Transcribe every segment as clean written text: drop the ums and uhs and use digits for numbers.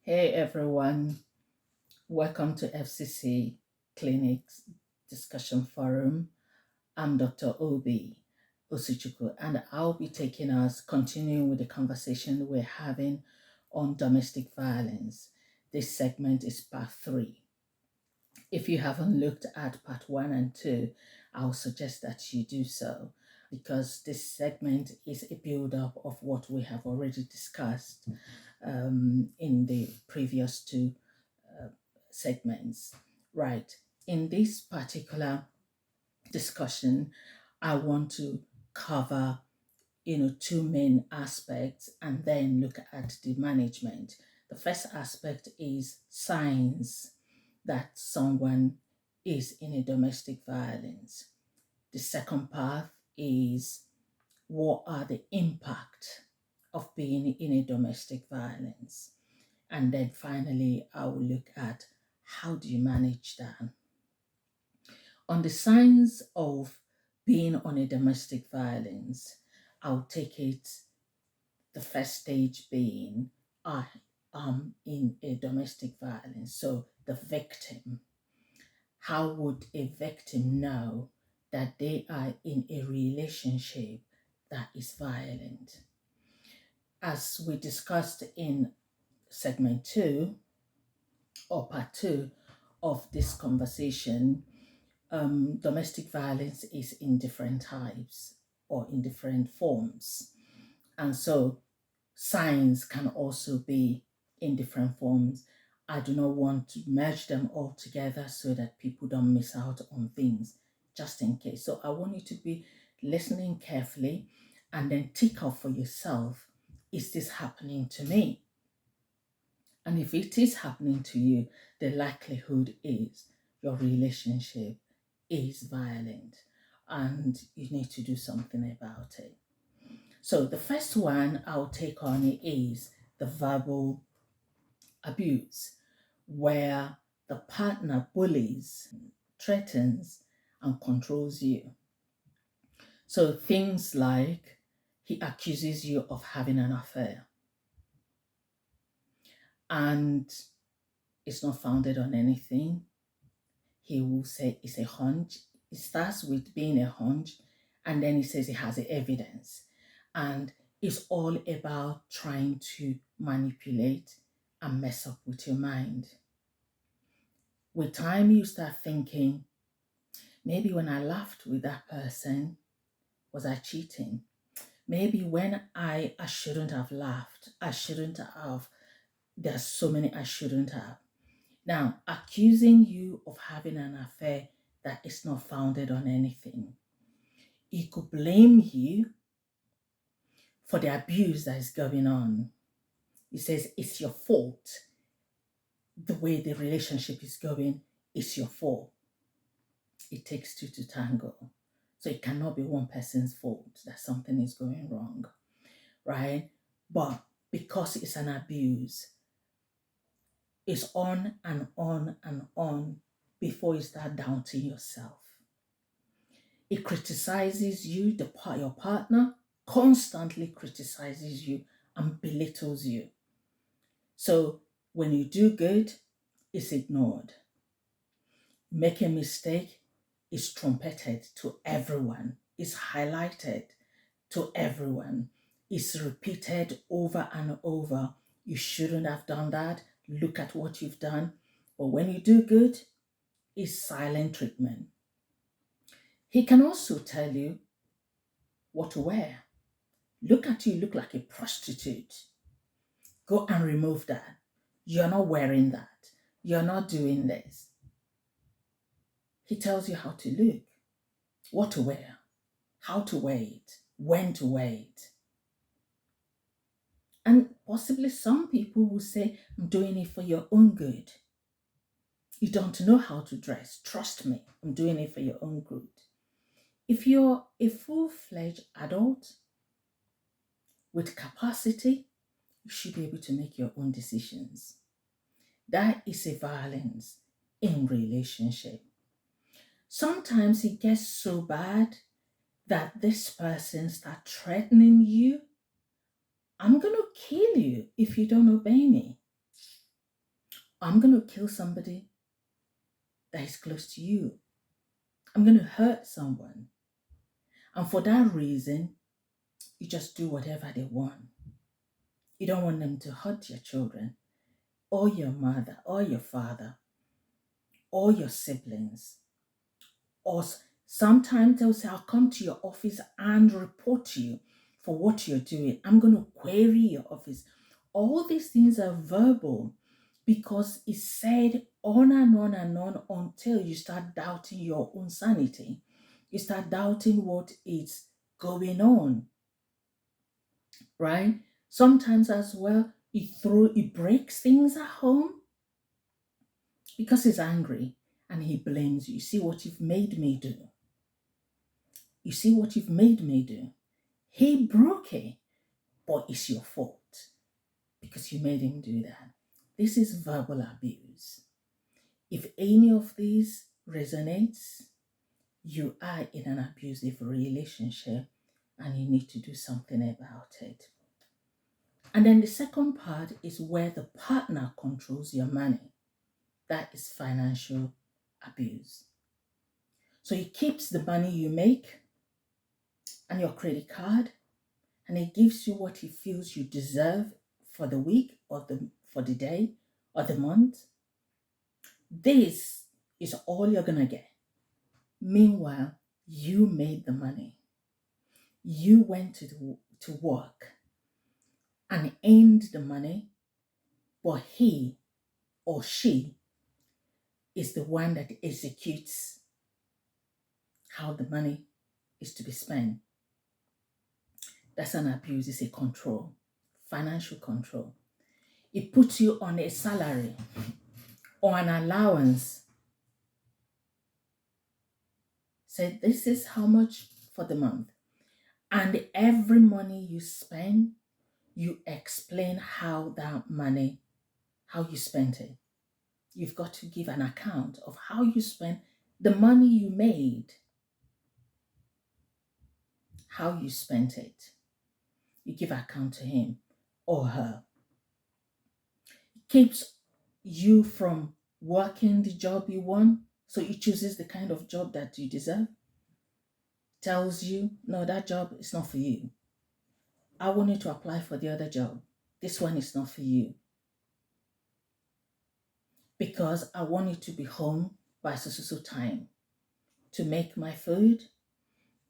Hey everyone, welcome to FCC Clinics Discussion Forum. I'm Dr. Obi Osuchukwu, and I'll be continuing with the conversation we're having on domestic violence. This segment is part three. If you haven't looked at part one and two, I'll suggest that you do so because this segment is a build up of what we have already discussed in the previous two uh, segments. Right. In this particular discussion, I want to cover two main aspects and then look at the management. The first aspect is signs that someone is in a domestic violence. The second part is what are the impact of being in a domestic violence. And then finally, I will look at how do you manage that. On the signs of being on a domestic violence, I'll take it the first stage being I am in a domestic violence. So the victim, how would a victim know that they are in a relationship that is violent? As we discussed in segment two or part two of this conversation, domestic violence is in different types or in different forms. And so signs can also be in different forms. I do not want to merge them all together so that people don't miss out on things, just in case. So I want you to be listening carefully and then tick off for yourself, is this happening to me? And if it is happening to you, the likelihood is your relationship is violent and you need to do something about it. So the first one I'll take on is the verbal abuse, where the partner bullies, threatens, and controls you. So things like he accuses you of having an affair and it's not founded on anything. He will say it's a hunch. It starts with being a hunch, and then he says he has the evidence. And it's all about trying to manipulate and mess up with your mind. With time, you start thinking, maybe when I laughed with that person, was I cheating? Maybe when I shouldn't have laughed, I shouldn't have, there's so many I shouldn't have. Now, accusing you of having an affair that is not founded on anything. He could blame you for the abuse that is going on. He says it's your fault. The way the relationship is going, it's your fault. It takes two to tango. So it cannot be one person's fault that something is going wrong, right? But because it's an abuse, it's on and on and on before you start doubting yourself. It criticizes you, your partner constantly criticizes you and belittles you. So when you do good, it's ignored. Make a mistake, it's trumpeted to everyone, it's highlighted to everyone, it's repeated over and over. You shouldn't have done that. Look at what you've done. But when you do good, it's silent treatment. He can also tell you what to wear. Look at you, look like a prostitute. Go and remove that. You're not wearing that. You're not doing this. He tells you how to look, what to wear, how to wear it, when to wear it. And possibly some people will say, I'm doing it for your own good. You don't know how to dress. Trust me, I'm doing it for your own good. If you're a full-fledged adult with capacity, you should be able to make your own decisions. That is a violence in relationship. Sometimes it gets so bad that this person starts threatening you. I'm going to kill you if you don't obey me. I'm going to kill somebody that is close to you. I'm going to hurt someone. And for that reason, you just do whatever they want. You don't want them to hurt your children, or your mother, or your father, or your siblings. Or sometimes they'll say, I'll come to your office and report to you for what you're doing. I'm going to query your office. All these things are verbal because it's said on and on and on until you start doubting your own sanity. You start doubting what is going on, right? Sometimes as well, he breaks things at home because he's angry and he blames you. You see what you've made me do. You see what you've made me do. He broke it, but it's your fault because you made him do that. This is verbal abuse. If any of these resonates, you are in an abusive relationship and you need to do something about it. And then the second part is where the partner controls your money. That is financial abuse. So he keeps the money you make and your credit card, and he gives you what he feels you deserve for the week or for the day or the month. This is all you're gonna get. Meanwhile, you made the money. You went to work and earned the money, but he or she is the one that executes how the money is to be spent. That's an abuse, it's a control, financial control. It puts you on a salary or an allowance. Say, this is how much for the month. And every money you spend, you explain how you spent it. You've got to give an account of how you spent the money you made, how you spent it. You give account to him or her. It keeps you from working the job you want, so it chooses the kind of job that you deserve. Tells you, no, that job is not for you. I want you to apply for the other job. This one is not for you. Because I want you to be home by so time to make my food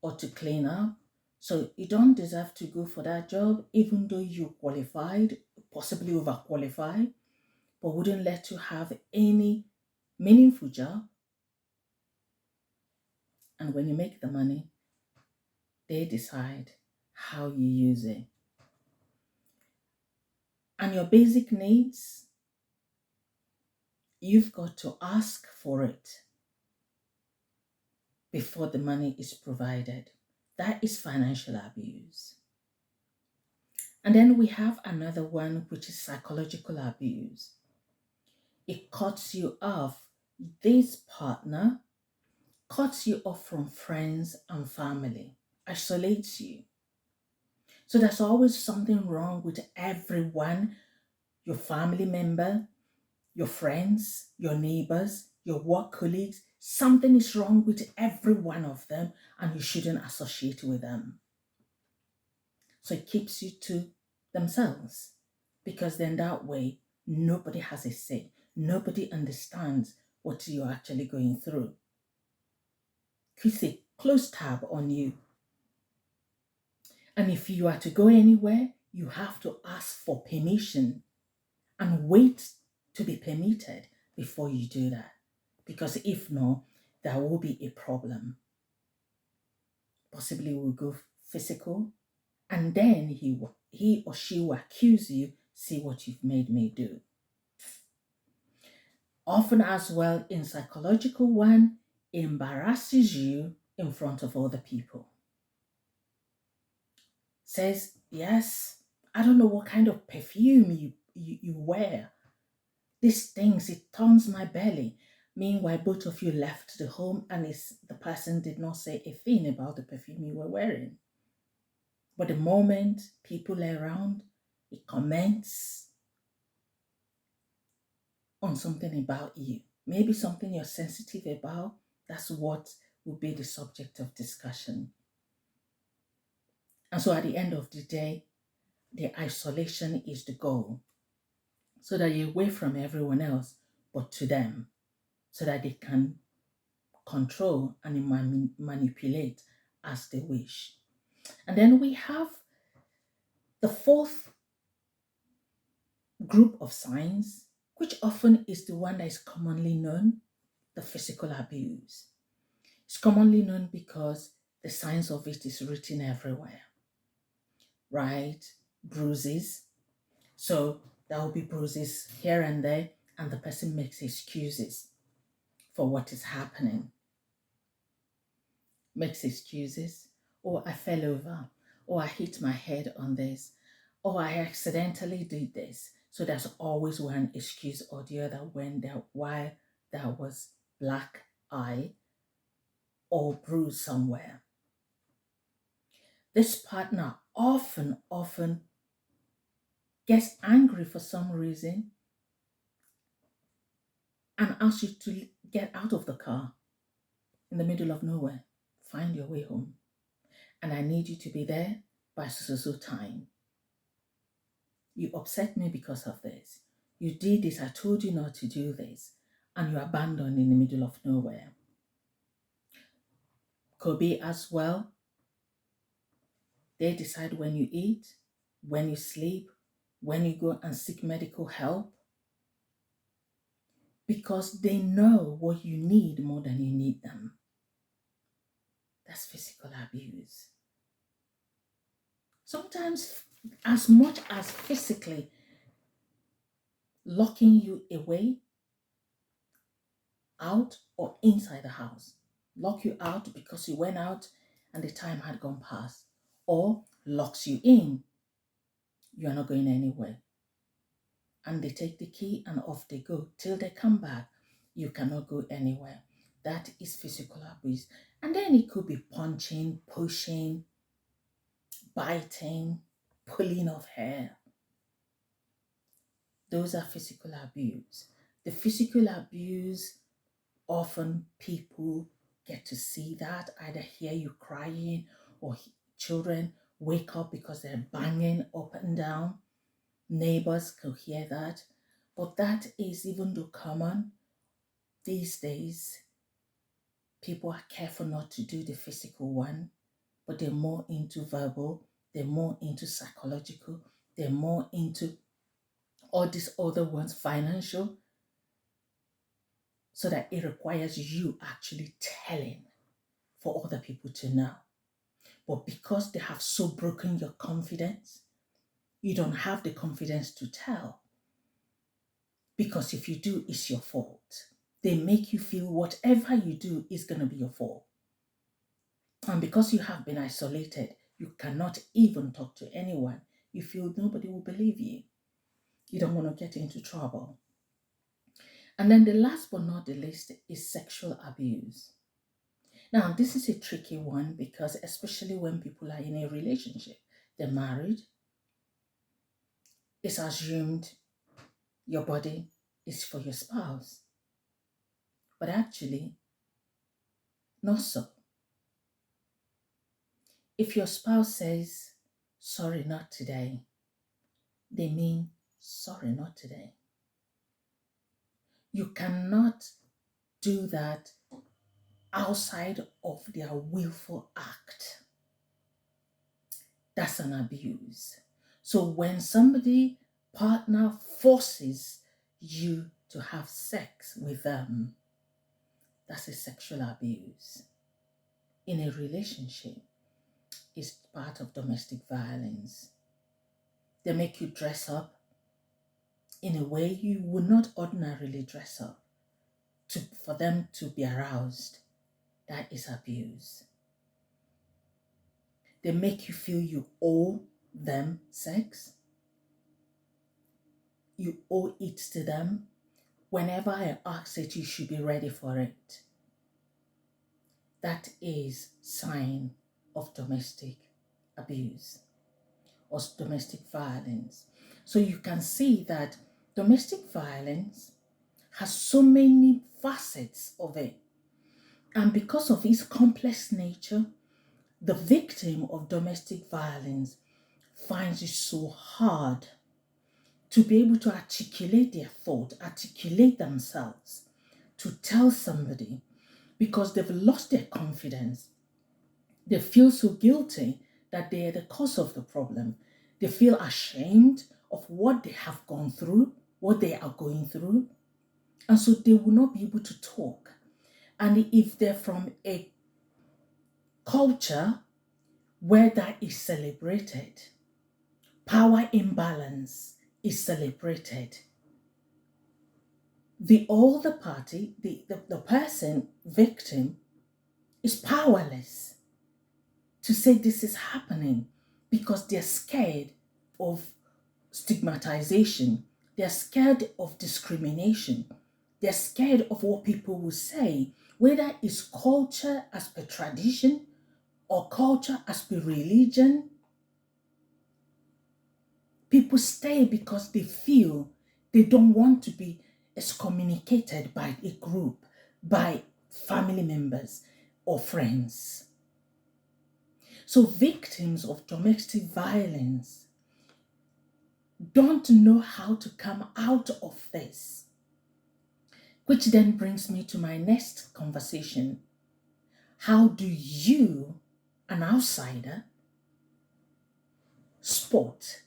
or to clean up. So you don't deserve to go for that job, even though you qualified, possibly overqualified, but wouldn't let you have any meaningful job. And when you make the money, they decide how you use it. And your basic needs, you've got to ask for it before the money is provided. That is financial abuse. And then we have another one, which is psychological abuse. It cuts you off. This partner cuts you off from friends and family, isolates you. So there's always something wrong with everyone, your family member, your friends, your neighbors, your work colleagues. Something is wrong with every one of them and you shouldn't associate with them. So it keeps you to themselves because then that way nobody has a say. Nobody understands what you're actually going through. Keeps a close tab on you. And if you are to go anywhere, you have to ask for permission and wait to be permitted before you do that. Because if not, there will be a problem. Possibly will go physical, and then he or she will accuse you, see what you've made me do. Often as well in psychological one, embarrasses you in front of other people. Says, yes, I don't know what kind of perfume you wear. This stings, it turns my belly. Meanwhile, both of you left the home and the person did not say a thing about the perfume you were wearing. But the moment people are around, it comments. on something about you, maybe something you're sensitive about. That's what will be the subject of discussion. And so at the end of the day, the isolation is the goal, so that you're away from everyone else but to them, so that they can control and manipulate as they wish. And then we have the fourth group of signs, which often is the one that is commonly known, the physical abuse. It's commonly known because the signs of it is written everywhere, right? Bruises. So there will be bruises here and there, and the person makes excuses for what is happening. Makes excuses. Oh, I fell over. Oh, I hit my head on this. Oh, I accidentally did this. So there's always one excuse or the other why there was black eye or bruise somewhere. This partner often gets angry for some reason and asks you to get out of the car in the middle of nowhere. Find your way home. And I need you to be there by so time. You upset me because of this. You did this. I told you not to do this. And you abandoned in the middle of nowhere. Could be as well, they decide when you eat, when you sleep, when you go and seek medical help, because they know what you need more than you need them. That's physical abuse. Sometimes, as much as physically locking you away, out, or inside the house. Lock you out because you went out and the time had gone past, or locks you in. You are not going anywhere. And they take the key and off they go till they come back. You cannot go anywhere. That is physical abuse. And then it could be punching, pushing, biting, pulling of hair. Those are physical abuse. The physical abuse, often people get to see that, either hear you crying or children wake up because they're banging up and down. Neighbors could hear that. But that is, even though common these days, people are careful not to do the physical one, but they're more into verbal, they're more into psychological, they're more into all these other ones, financial, so that it requires you actually telling for other people to know. But because they have so broken your confidence, you don't have the confidence to tell. Because if you do, it's your fault. They make you feel whatever you do is going to be your fault. And because you have been isolated, you cannot even talk to anyone. You feel nobody will believe you. You don't want to get into trouble. And then the last but not the least is sexual abuse. Now, this is a tricky one because especially when people are in a relationship, they're married, it's assumed your body is for your spouse. But actually, not so. If your spouse says, sorry, not today, they mean, sorry, not today. You cannot do that outside of their willful act. That's an abuse. So when somebody, partner, forces you to have sex with them, that's a sexual abuse. In a relationship, it's part of domestic violence. They make you dress up in a way you would not ordinarily dress up for them to be aroused. That is abuse. They make you feel you owe them sex. You owe it to them. Whenever I ask it, you should be ready for it. That is sign of domestic abuse or domestic violence. So you can see that domestic violence has so many facets of it. And because of its complex nature, the victim of domestic violence finds it so hard to be able to articulate their thought, articulate themselves, to tell somebody because they've lost their confidence. They feel so guilty that they are the cause of the problem. They feel ashamed of what they have gone through, what they are going through, and so they will not be able to talk. And if they're from a culture where that is celebrated, power imbalance is celebrated, the older party, the person, victim, is powerless to say this is happening because they're scared of stigmatization, they're scared of discrimination, they're scared of what people will say, whether it's culture as per tradition or culture as per religion. People stay because they feel they don't want to be excommunicated by a group, by family members or friends. So victims of domestic violence don't know how to come out of this, which then brings me to my next conversation. How do you, an outsider, spot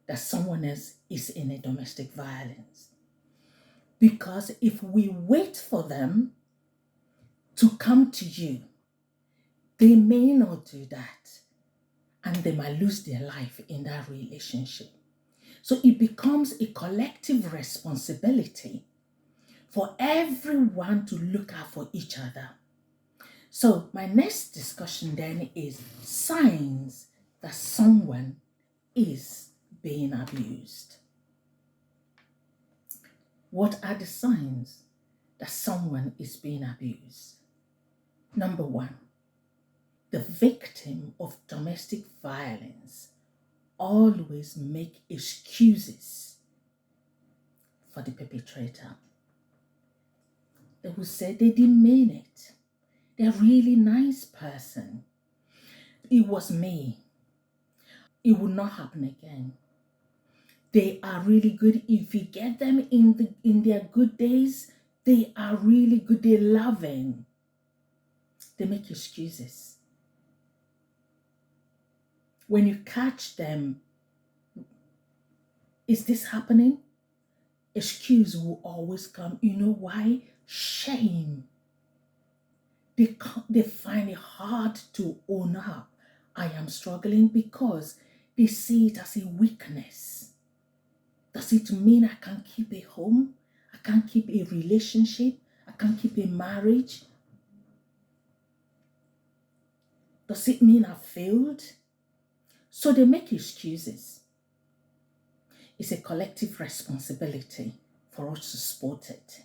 that someone else is in a domestic violence? Because if we wait for them to come to you, they may not do that and they might lose their life in that relationship. So it becomes a collective responsibility for everyone to look out for each other. So my next discussion then is signs that someone is being abused. What are the signs that someone is being abused? Number one, the victim of domestic violence always make excuses for the perpetrator. They will say they didn't mean it. They're a really nice person. It was me. It will not happen again. They are really good. If you get them in their good days, they are really good. They're loving. They make excuses. When you catch them, is this happening? Excuse will always come. You know why? Shame. They find it hard to own up. I am struggling because they see it as a weakness. Does it mean I can't keep a home? I can't keep a relationship? I can't keep a marriage? Does it mean I failed? So they make excuses. It's a collective responsibility for us to spot it.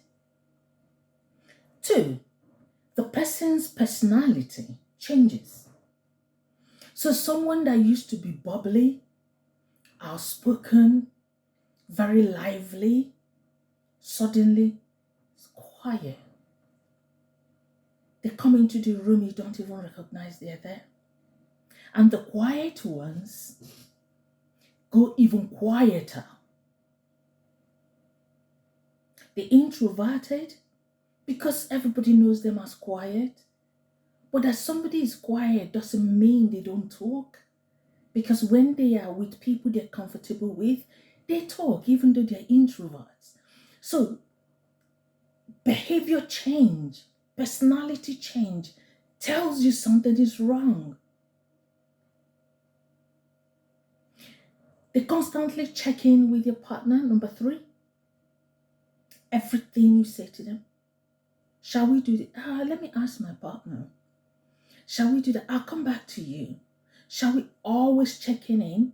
Two, the person's personality changes. So someone that used to be bubbly, outspoken, very lively, suddenly is quiet. They come into the room, you don't even recognize they're there. And the quiet ones go even quieter. The introverted, because everybody knows them as quiet, but that somebody is quiet doesn't mean they don't talk. Because when they are with people they're comfortable with, they talk, even though they're introverts. So behavior change, personality change tells you something is wrong. They constantly check in with your partner. Number three, everything you say to them. Shall we do that? Let me ask my partner. Shall we do that? I'll come back to you. Shall we always checking in?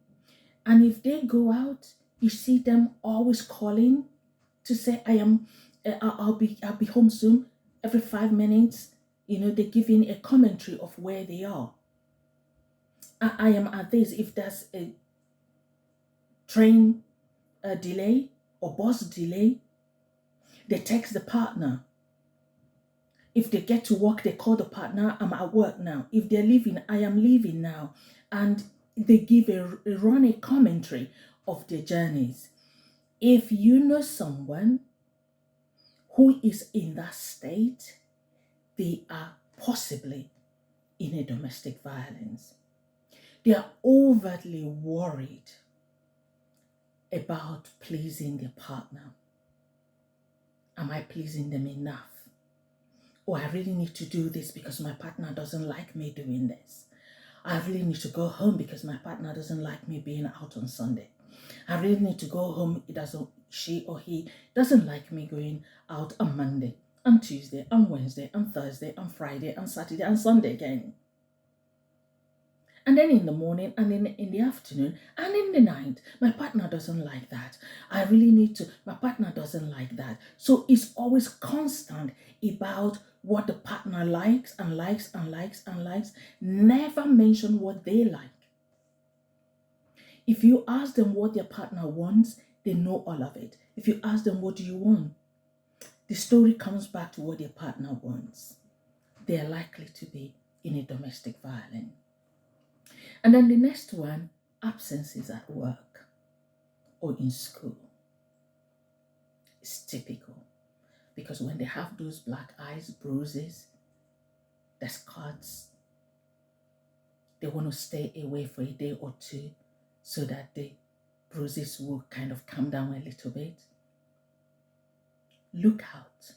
And if they go out, you see them always calling to say, I'll be home soon. Every 5 minutes, they give in a commentary of where they are. I am at this. If there's a train delay or bus delay, They text the partner. If they get to work, they call the partner, I'm at work now. If they're leaving, I am leaving now. And they give a running commentary of their journeys. If you know someone who is in that state, they are possibly in a domestic violence. They are overtly worried about pleasing their partner. Am I pleasing them enough? Oh, I really need to do this because my partner doesn't like me doing this. I really need to go home because my partner doesn't like me being out on Sunday. I really need to go home. She or he doesn't like me going out on Monday, on Tuesday, on Wednesday, on Thursday, on Friday, on Saturday, and Sunday again. And then in the morning and in the afternoon and in the night, my partner doesn't like that. I really need to, my partner doesn't like that. So it's always constant about what the partner likes and likes and likes and likes. Never mention what they like. If you ask them what their partner wants, they know all of it. If you ask them, what do you want? The story comes back to what their partner wants. They are likely to be in a domestic violence. And then the next one, absences at work or in school. It's typical because when they have those black eyes, bruises, the cuts, they want to stay away for a day or two so that the bruises will kind of calm down a little bit. Look out.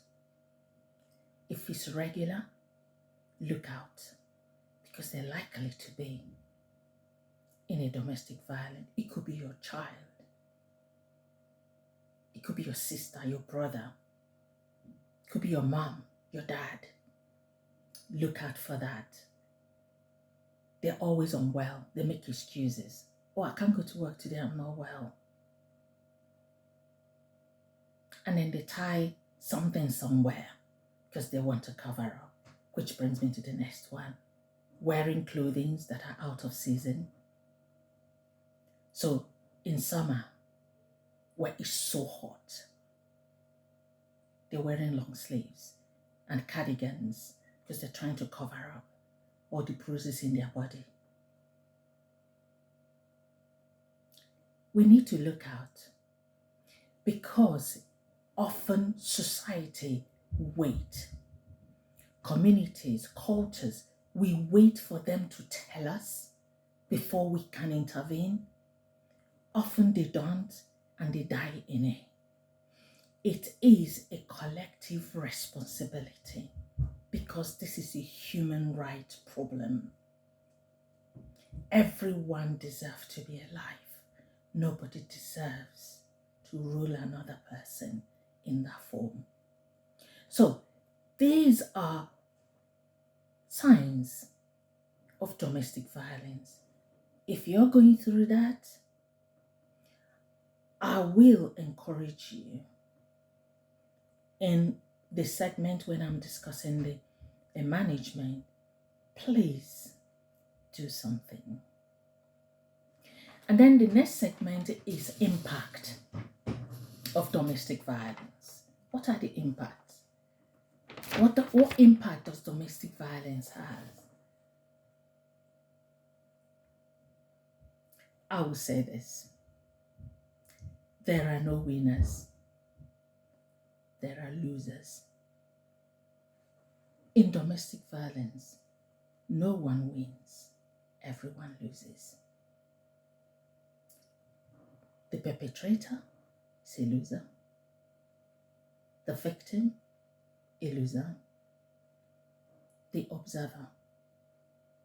If it's regular, look out because they're likely to be in a domestic violence. It could be your child. It could be your sister, your brother. It could be your mom, your dad. Look out for that. They're always unwell. They make excuses. Oh, I can't go to work today, I'm not well. And then they tie something somewhere because they want to cover up. Which brings me to the next one. Wearing clothing that are out of season. So in summer, where it's so hot, they're wearing long sleeves and cardigans because they're trying to cover up all the bruises in their body. We need to look out because often society wait. Communities, cultures, we wait for them to tell us before we can intervene. Often they don't and they die in it. It is a collective responsibility because this is a human right problem. Everyone deserves to be alive. Nobody deserves to rule another person in that form. So these are signs of domestic violence. If you're going through that, I will encourage you in the segment when I'm discussing the management, please do something. And then the next segment is impact of domestic violence. What are the impacts? What impact does domestic violence have? I will say this. There are no winners. There are losers. In domestic violence, no one wins. Everyone loses. The perpetrator is a loser. The victim, a loser. The observer,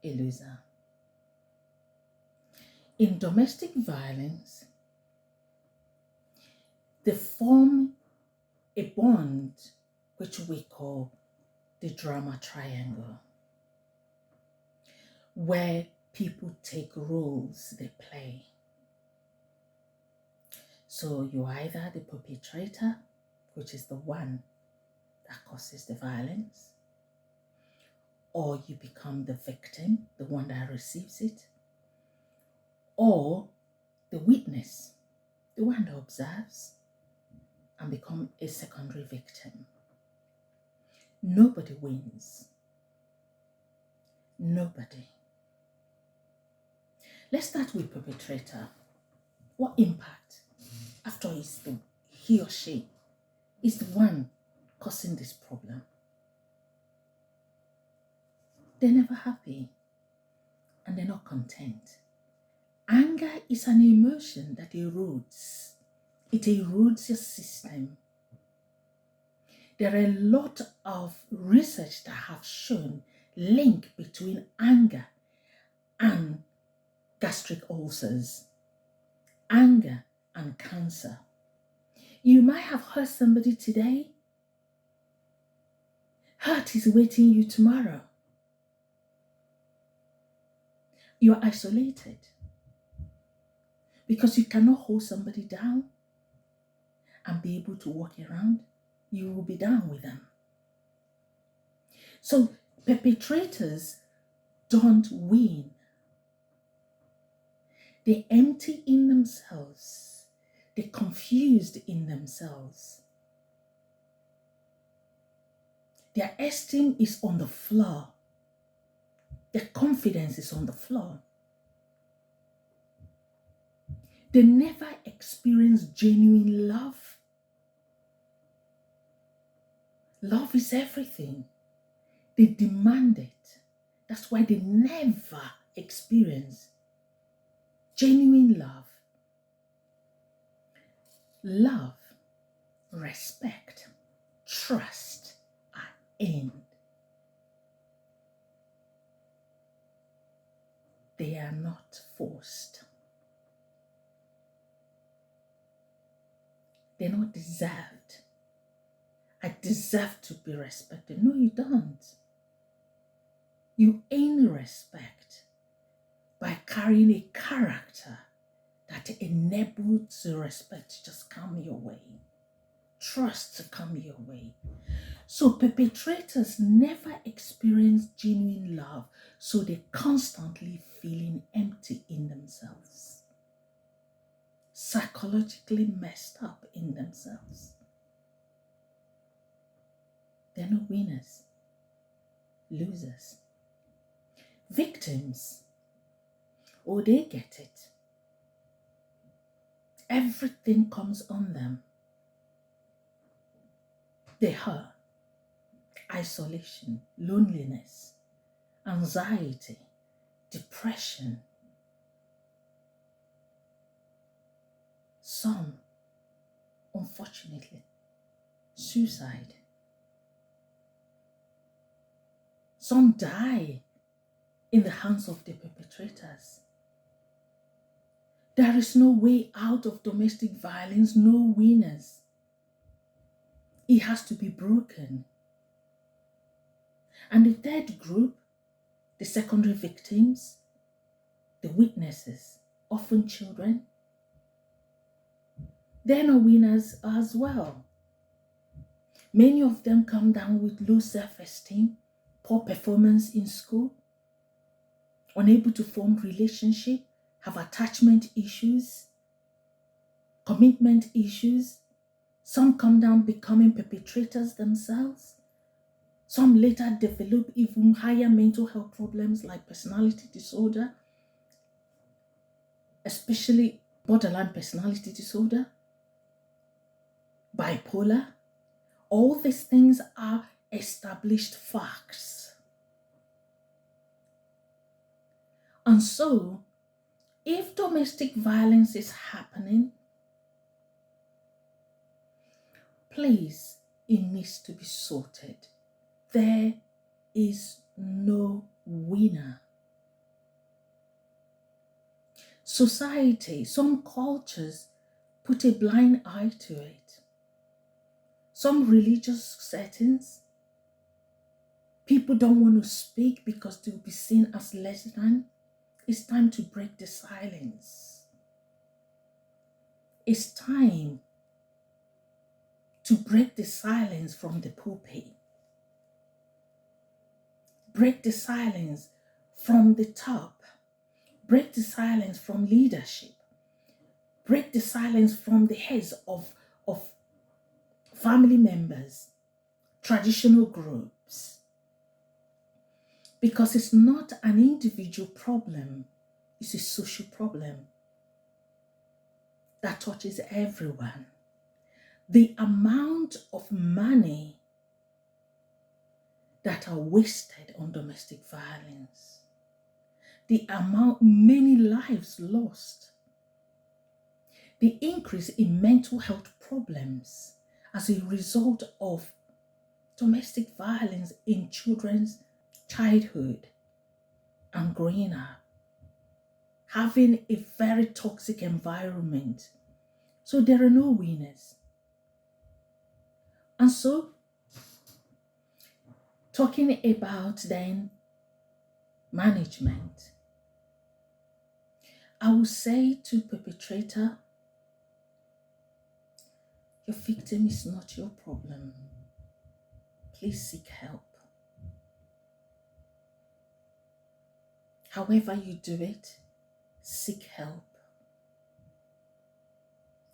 a loser. In domestic violence, they form a bond which we call the drama triangle, where people take roles they play. So you're either the perpetrator, which is the one that causes the violence, or you become the victim, the one that receives it, or the witness, the one that observes and become a secondary victim. Nobody wins. Nobody. Let's start with perpetrator. What impact? After all, he or she is the one causing this problem. They're never happy and they're not content. Anger is an emotion that erodes. It erodes your system. There are a lot of research that have shown link between anger and gastric ulcers, anger and cancer. You might have hurt somebody today. Hurt is waiting you tomorrow. You are isolated because you cannot hold somebody down and be able to walk around. You will be down with them. So perpetrators don't win. They're empty in themselves. They're confused in themselves. Their esteem is on the floor. Their confidence is on the floor. They never experience genuine love. Love is everything. They demand it. That's why they never experience genuine love. Love, respect, trust are in. They are not forced. They're not deserved. I deserve to be respected. No, you don't. You earn respect by carrying a character that enables the respect to just come your way, trust to come your way. So perpetrators never experience genuine love, so they're constantly feeling empty in themselves, psychologically messed up in themselves. They're not winners, losers. Victims, oh, they get it. Everything comes on them. They hurt. Isolation, loneliness, anxiety, depression. Some, unfortunately, suicide. Some die in the hands of the perpetrators. There is no way out of domestic violence, no winners. It has to be broken. And the third group, the secondary victims, the witnesses, often children, they're not winners as well. Many of them come down with low self-esteem, poor performance in school, unable to form relationship, have attachment issues, commitment issues. Some come down becoming perpetrators themselves. Some later develop even higher mental health problems like personality disorder, especially borderline personality disorder, bipolar. All these things are established facts. And so, if domestic violence is happening, please, it needs to be sorted. There is no winner. Society, some cultures put a blind eye to it. Some religious settings, people don't want to speak because they'll be seen as less than. It's time to break the silence. It's time to break the silence from the pulpit. Break the silence from the top. Break the silence from leadership. Break the silence from the heads of family members, traditional groups. Because it's not an individual problem, it's a social problem that touches everyone. The amount of money that are wasted on domestic violence, the amount, many lives lost, the increase in mental health problems as a result of domestic violence in children's childhood and growing up, having a very toxic environment. So there are no winners. And so, talking about then management, I will say to perpetrator, your victim is not your problem. Please seek help. However you do it, seek help.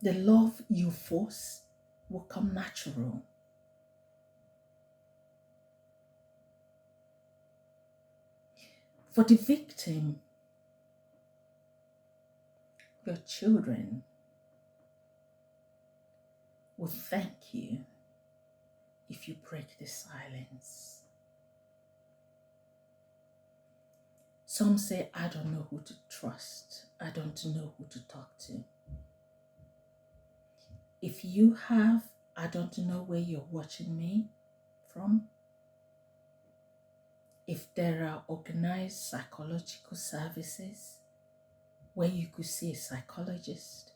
The love you force will come natural. For the victim, your children will thank you if you break the silence. Some say, I don't know who to trust. I don't know who to talk to. If you have, I don't know where you're watching me from. If there are organized psychological services where you could see a psychologist,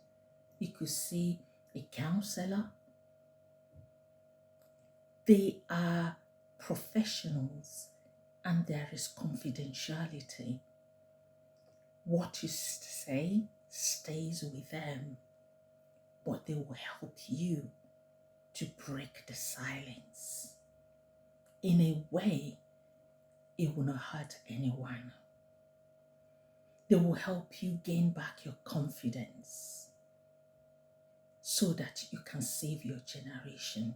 you could see a counselor, they are professionals and there is confidentiality. What you say stays with them, but they will help you to break the silence in a way it will not hurt anyone. They will help you gain back your confidence so that you can save your generation.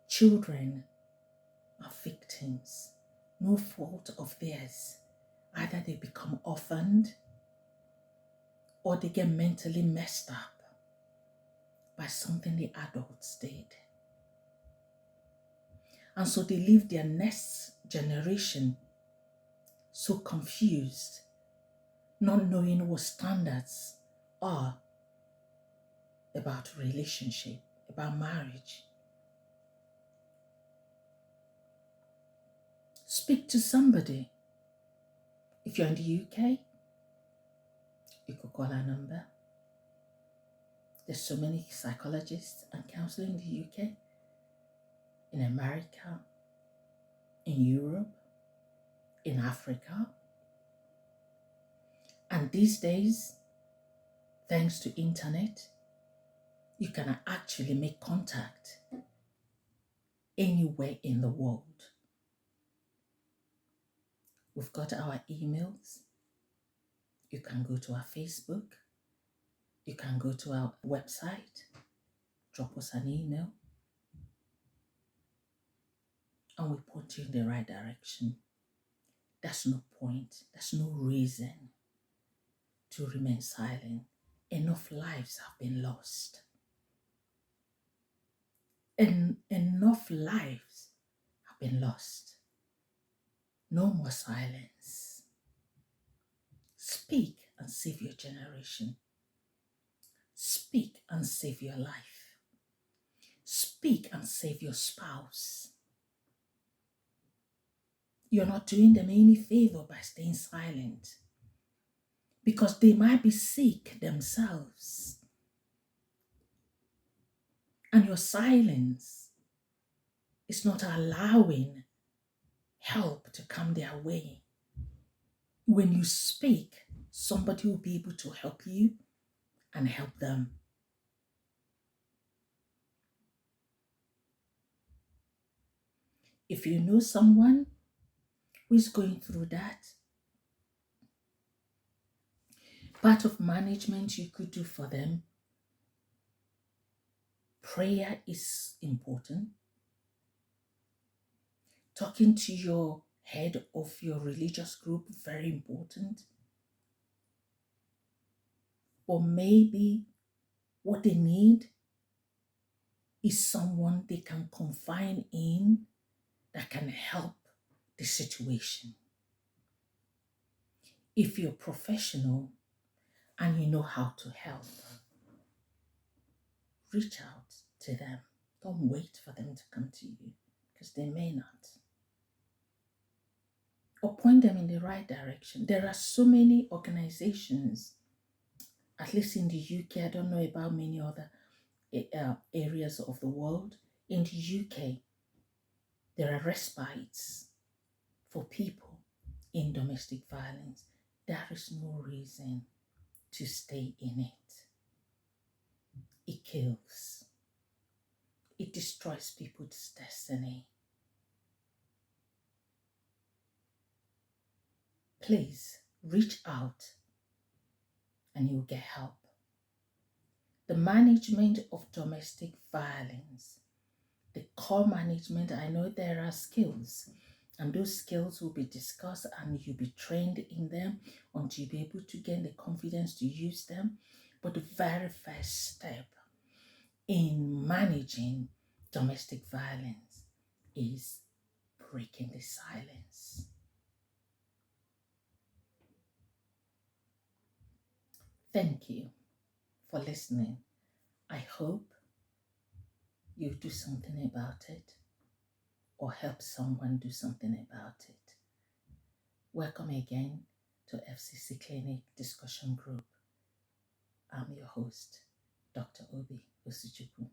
Children are victims, no fault of theirs. Either they become orphaned or they get mentally messed up by something the adults did. And so they leave their next generation so confused, not knowing what standards are about relationship, about marriage. Speak to somebody. If you're in the UK, you could call our number. There's so many psychologists and counselors in the UK, in America, in Europe, in Africa. And these days, thanks to internet, you can actually make contact anywhere in the world. We've got our emails. You can go to our Facebook. You can go to our website, drop us an email, and we point you in the right direction. There's no point, there's no reason to remain silent. Enough lives have been lost. And enough lives have been lost. No more silence. Speak and save your generation. Speak and save your life. Speak and save your spouse. You're not doing them any favor by staying silent, because they might be sick themselves. And your silence is not allowing help to come their way. When you speak, somebody will be able to help you and help them. If you know someone who is going through that, part of management you could do for them Prayer is important. Talking to your head of your religious group, very important. But maybe what they need is someone they can confide in that can help the situation. If you're professional and you know how to help, reach out to them. Don't wait for them to come to you because they may not. Or point them in the right direction. There are so many organizations, at least in the UK, I don't know about many other areas of the world. In the UK, there are respites for people in domestic violence. There is no reason to stay in it. It kills, it destroys people's destiny. Please reach out and you'll get help. The management of domestic violence, the core management, I know there are skills, and those skills will be discussed and you'll be trained in them until you be able to gain the confidence to use them. But the very first step in managing domestic violence is breaking the silence. Thank you for listening. I hope you do something about it or help someone do something about it. Welcome again to FCC Clinic Discussion Group. I'm your host, Dr. Obi Osichukwu.